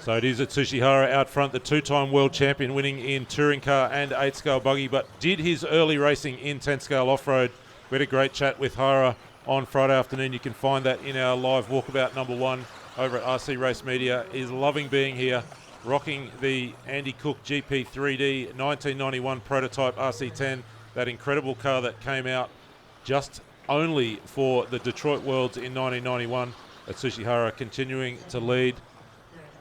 So it is Atsushi Hara out front, the two-time world champion, winning in touring car and 8-scale buggy, but did his early racing in 10-scale off-road. We had a great chat with Hara on Friday afternoon. You can find that in our live walkabout #1 over at RC Race Media. Is loving being here, rocking the Andy Cooke GP3D 1991 prototype RC10, that incredible car that came out just only for the Detroit Worlds in 1991. Atsushi Hara continuing to lead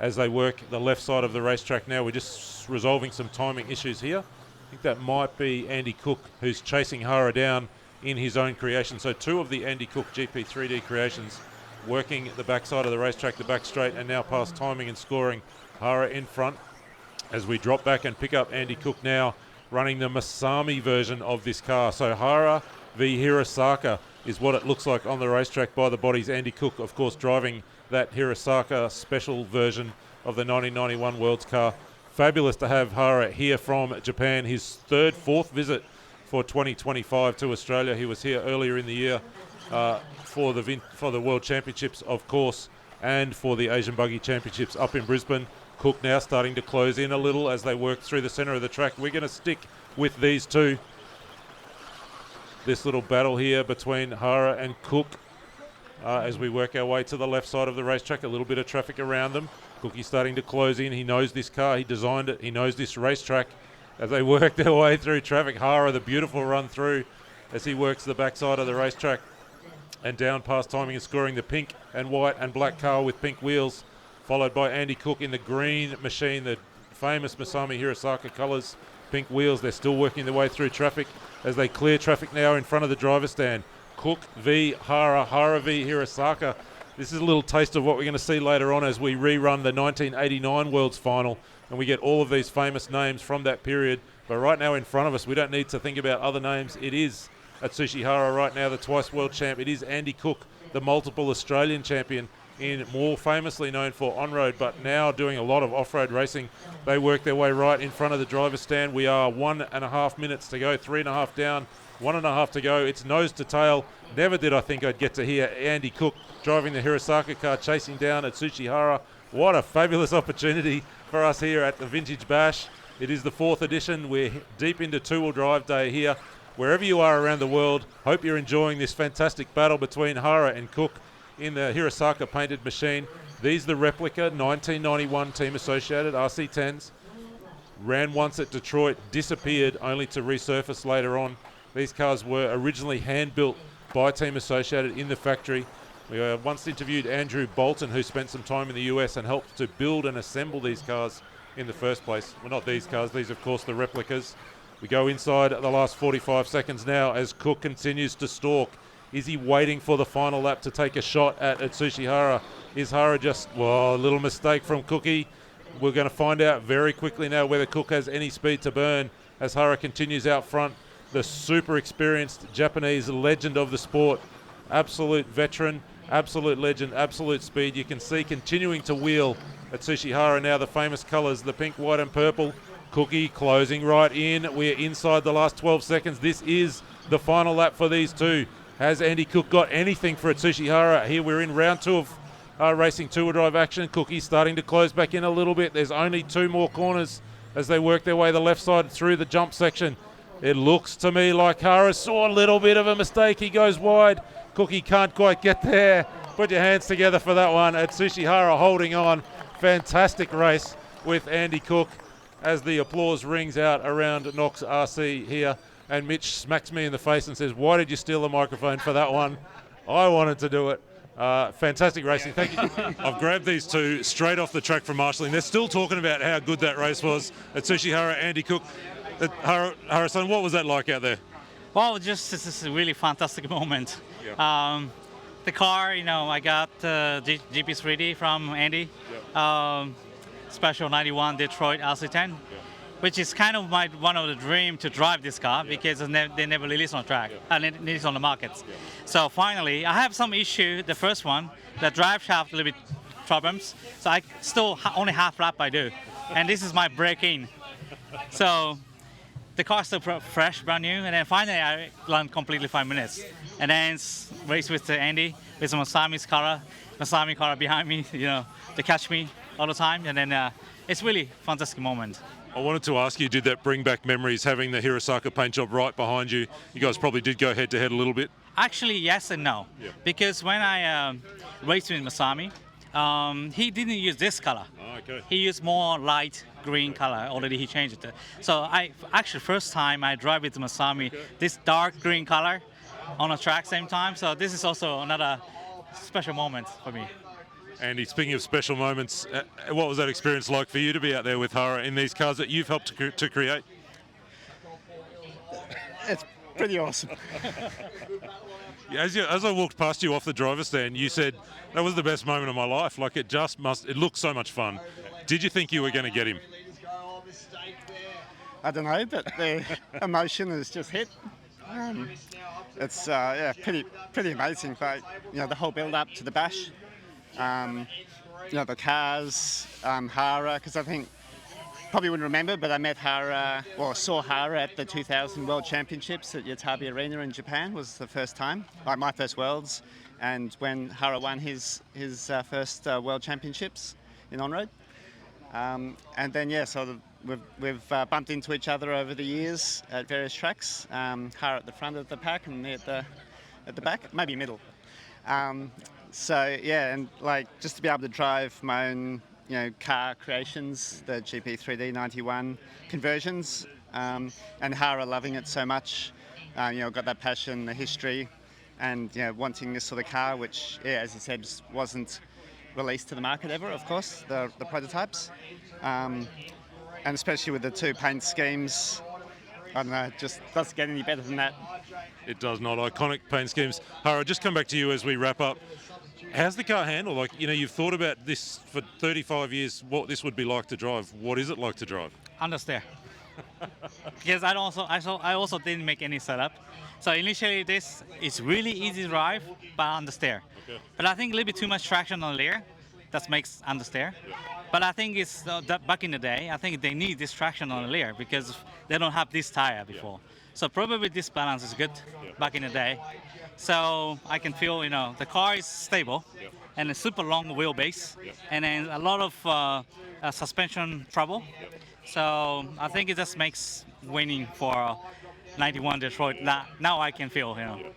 as they work the left side of the racetrack now. We're just resolving some timing issues here. I think that might be Andy Cooke who's chasing Hara down in his own creation. So two of the Andy Cooke GP3D creations working the backside of the racetrack, the back straight, and now past timing and scoring. Hara in front as we drop back and pick up Andy Cooke now, running the Masami version of this car. So Hara v Hirosaka is what it looks like on the racetrack by the bodies. Andy Cooke, of course, driving that Hirosaka special version of the 1991 Worlds car. Fabulous to have Hara here from Japan, his fourth visit for 2025 to Australia. He was here earlier in the year for the World Championships, of course, and for the Asian Buggy Championships up in Brisbane. Cooke now starting to close in a little as they work through the centre of the track. We're going to stick with these two. This little battle here between Hara and Cooke as we work our way to the left side of the racetrack. A little bit of traffic around them. Cookie's starting to close in. He knows this car. He designed it. He knows this racetrack. As they work their way through traffic, Hara, the beautiful run through as he works the backside of the racetrack and down past timing and scoring the pink and white and black car with pink wheels, followed by Andy Cooke in the green machine, the famous Masami Hirosaka colours, pink wheels. They're still working their way through traffic as they clear traffic now in front of the driver's stand. Cooke v Hara, Hara v Hirosaka. This is a little taste of what we're going to see later on as we rerun the 1989 Worlds final, and we get all of these famous names from that period. But right now in front of us, we don't need to think about other names. It is Atsushi Hara right now, the twice world champ. It is Andy Cooke, the multiple Australian champion, more famously known for on-road, but now doing a lot of off-road racing. They work their way right in front of the driver's stand. We are 1.5 minutes to go, 3.5 down, 1.5 to go. It's nose to tail. Never did I think I'd get to hear Andy Cooke driving the Hirosaka car, chasing down Atsushi Hara. What a fabulous opportunity for us here at the Vintage Bash. It is the 4th edition. We're deep into two-wheel drive day here. Wherever you are around the world, hope you're enjoying this fantastic battle between Hara and Cooke in the Hirosaka painted machine. These are the replica 1991 Team Associated RC10s. Ran once at Detroit, disappeared only to resurface later on. These cars were originally hand-built by Team Associated in the factory. We once interviewed Andrew Bolton, who spent some time in the US and helped to build and assemble these cars in the first place. Well, not these cars, these of course the replicas. We go inside the last 45 seconds now as Cooke continues to stalk. Is he waiting for the final lap to take a shot at Atsushi Hara? Is Hara just, well, a little mistake from Cookie? We're going to find out very quickly now whether Cooke has any speed to burn as Hara continues out front. The super experienced Japanese legend of the sport, absolute veteran, absolute legend, absolute speed. You can see continuing to wheel Atsushi Hara now, the famous colours, the pink, white and purple. Cookie closing right in. We're inside the last 12 seconds. This is the final lap for these two. Has Andy Cooke got anything for Atsushi Hara? Here we're in round 2 of racing two-wheel drive action. Cookie's starting to close back in a little bit. There's only 2 more corners as they work their way the left side through the jump section. It looks to me like Hara saw a little bit of a mistake. He goes wide. Cookie can't quite get there. Put your hands together for that one. Atsushi Hara holding on. Fantastic race with Andy Cooke as the applause rings out around Knox RC here. And Mitch smacks me in the face and says, why did you steal the microphone for that one? I wanted to do it. Fantastic racing. Thank you. I've grabbed these two straight off the track from marshalling. They're still talking about how good that race was. Atsushi Hara, Andy Cooke. Hara-san, what was that like out there? Well, just this is a really fantastic moment. Yeah. The car, I got GP3D from Andy. Yeah. Special 91 Detroit RC10, yeah, which is kind of one of the dream to drive this car, yeah, because they never release on track, yeah, and release on the markets. Yeah. So finally, I have some issue. The first one, the drive shaft a little bit problems. So I still only half lap I do, and this is my break in. So the car is still fresh, brand new, and then finally I learned completely 5 minutes. And then race with Andy, with Masami Hara behind me, to catch me all the time. And then it's really fantastic moment. I wanted to ask you, did that bring back memories having the Hirosaka paint job right behind you? You guys probably did go head to head a little bit. Actually, yes and no. Yeah. Because when I raced with Masami, he didn't use this color. Oh, okay. He used more light green color. Already he changed it. So first time I drive with Masami, this dark green color on a track same time. So this is also another special moment for me. Andy, speaking of special moments, what was that experience like for you to be out there with Hara in these cars that you've helped to create? It's pretty awesome. As I walked past you off the driver's stand, you said that was the best moment of my life. Like it looked so much fun. Did you think you were going to get him? I don't know, but the emotion has just hit. It's pretty amazing. But the whole build up to the bash, the cars, Hara, because I think probably wouldn't remember, but I met Hara, or saw Hara at the 2000 World Championships at Yatabe Arena in Japan. Was the first time, like my first Worlds, and when Hara won his first World Championships in on-road. And then so we've bumped into each other over the years at various tracks. Hara at the front of the pack and me at the back, maybe middle. And like just to be able to drive my own car creations, the GP3D 91 conversions, and Hara loving it so much, got that passion, the history, and wanting this sort of car, which as you said, just wasn't released to the market ever, of course, the prototypes, and especially with the two paint schemes, I don't know, it just doesn't get any better than that. It does not. Iconic paint schemes. Hara, just come back to you as we wrap up. How's the car handle? Like, you've thought about this for 35 years, what this would be like to drive. What is it like to drive? Understeer. Because I also didn't make any setup. So initially this is really easy to drive, but understeer. Okay. But I think a little bit too much traction on the rear. That makes understeer. Yeah. But I think it's that back in the day, I think they need this traction on the rear because they don't have this tire before. Yeah. So probably this balance is good back in the day. So I can feel, the car is stable and a super long wheelbase and then a lot of suspension trouble. So I think it just makes winning for 91 Detroit. Now I can feel,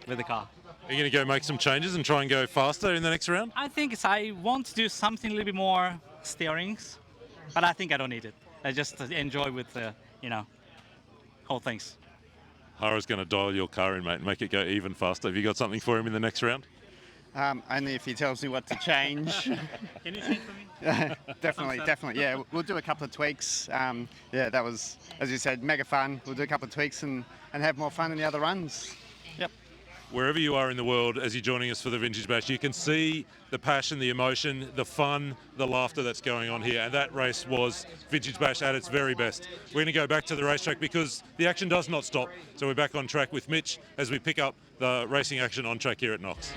with the car. Are you going to go make some changes and try and go faster in the next round? I think I want to do something a little bit more steerings, but I think I don't need it. I just enjoy with the, whole things. Hara's going to dial your car in, mate, and make it go even faster. Have you got something for him in the next round? Only if he tells me what to change. Can you change for me? Definitely. Yeah, we'll do a couple of tweaks. That was, as you said, mega fun. We'll do a couple of tweaks and have more fun in the other runs. Yep. Wherever you are in the world, as you're joining us for the Vintage Bash, you can see the passion, the emotion, the fun, the laughter that's going on here. And that race was Vintage Bash at its very best. We're going to go back to the racetrack because the action does not stop. So we're back on track with Mitch as we pick up the racing action on track here at Knox.